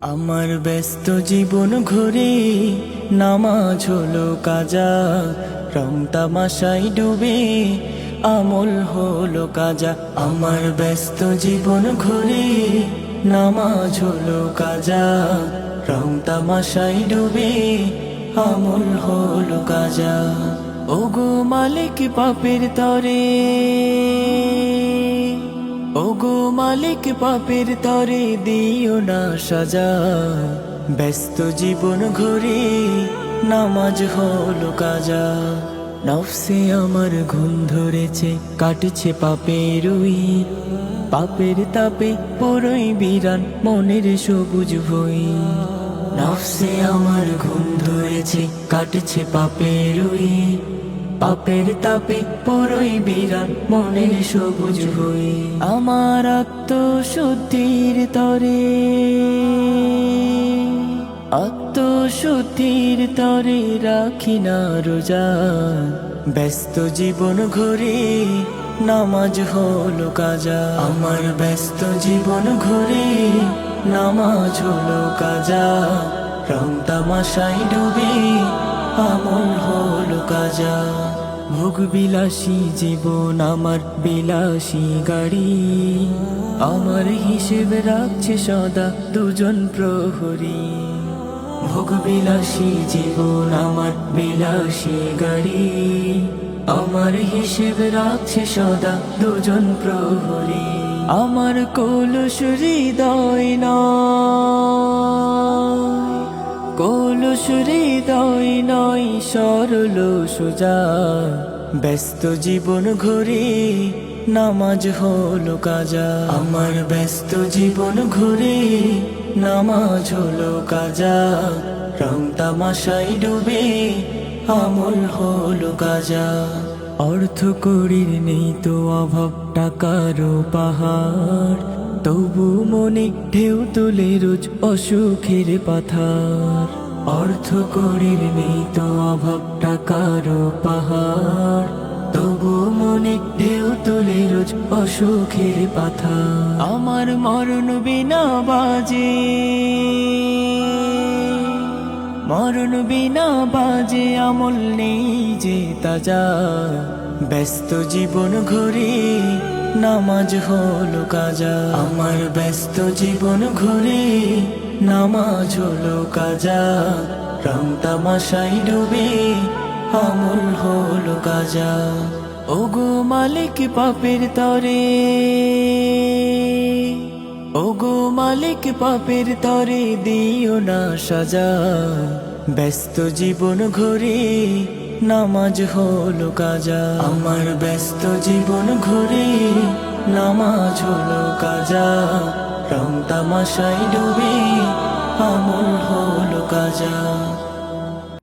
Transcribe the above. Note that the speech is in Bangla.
আমার ব্যস্ত জীবন ঘুরে নামাজ হলো কাজা, রং তামাশায় ডুবে আমল হলো কাজা। আমার ব্যস্ত জীবন ঘুরে নামাজ হলো কাজা, রং তামাশায় ডুবে আমল হলো কাজা। ওগো মালিক পাপের তরে, ওগো মালিক পাপের তরে দিও না সাজা। ব্যস্ত জীবন ঘুরে নামাজ হলো কাজা। নফসে আমার ঘুম ধরেছে, কাটছে পাপের উইর, পাপের তাপে পুরোই বিরান মনের সবুজ ভুই। নফসে আমার ঘুম ধরেছে, কাটছে পাপের উইর, পাপের তাপে পুরোই বিরান মনের সবুজ ভুই। আমার আত্মশুদ্ধির তরে, আত্মশুদ্ধির তরে রাখি না রোজা। ব্যস্ত জীবন ঘুরে নামাজ হলো কাজা। আমার ব্যস্ত জীবন ঘুরে নামাজ হলো কাজা, রং তামাশায় ডুবে আমল হলো কাজা। ভোগ বিলাসী জীবন আমার বিলাসী গাড়ি, আমার হিসেব রাখছে সদা দুজন প্রহরী। ভোগ বিলাসী জীবন আমার বিলাসী গাড়ি, আমার হিসেব রাখছে সদা দুজন প্রহরী। আমার কলুষ হৃদয় নয়, কলুষ হৃদয় নয় সরল সোজা। ব্যস্ত জীবন ঘুরে নামাজ হলো কাজা। আমার ব্যস্ত জীবন ঘুরে নামাজ হলো কাজা, রং তামাশায় ডুবে আমল হলো কাজা। অর্থ করির নেই তো অভাব, টাকারও পাহাড়, তবু মনে ঢেউ তুলে রোজ অসুখের পাথার। অর্থ করির নেই তো অভাব, টাকারও পাহাড়, তবু মনে ঢেউ তুলে রোজ অসুখের পাথার। আমার মরণ বিনা বাজে, মরণ বিনা বাজে আমল নেই যে তাজা। ব্যস্ত জীবন ঘুরে নামাজ হলো কাজা। আমার ব্যস্ত জীবন ঘুরে নামাজ হলো কাজা, রং তামাশায় ডুবে আমল হলো কাজা। ওগো মালিক পাপের তরে, ওগো মালিক পাপের তরে দিও না সাজা। ব্যস্ত জীবন ঘুরে নামাজ হলো কাজা। আমার ব্যস্ত জীবন ঘুরে নামাজ হলো কাজা, রং তামাশায় ডুবে আমল হলো কাজা।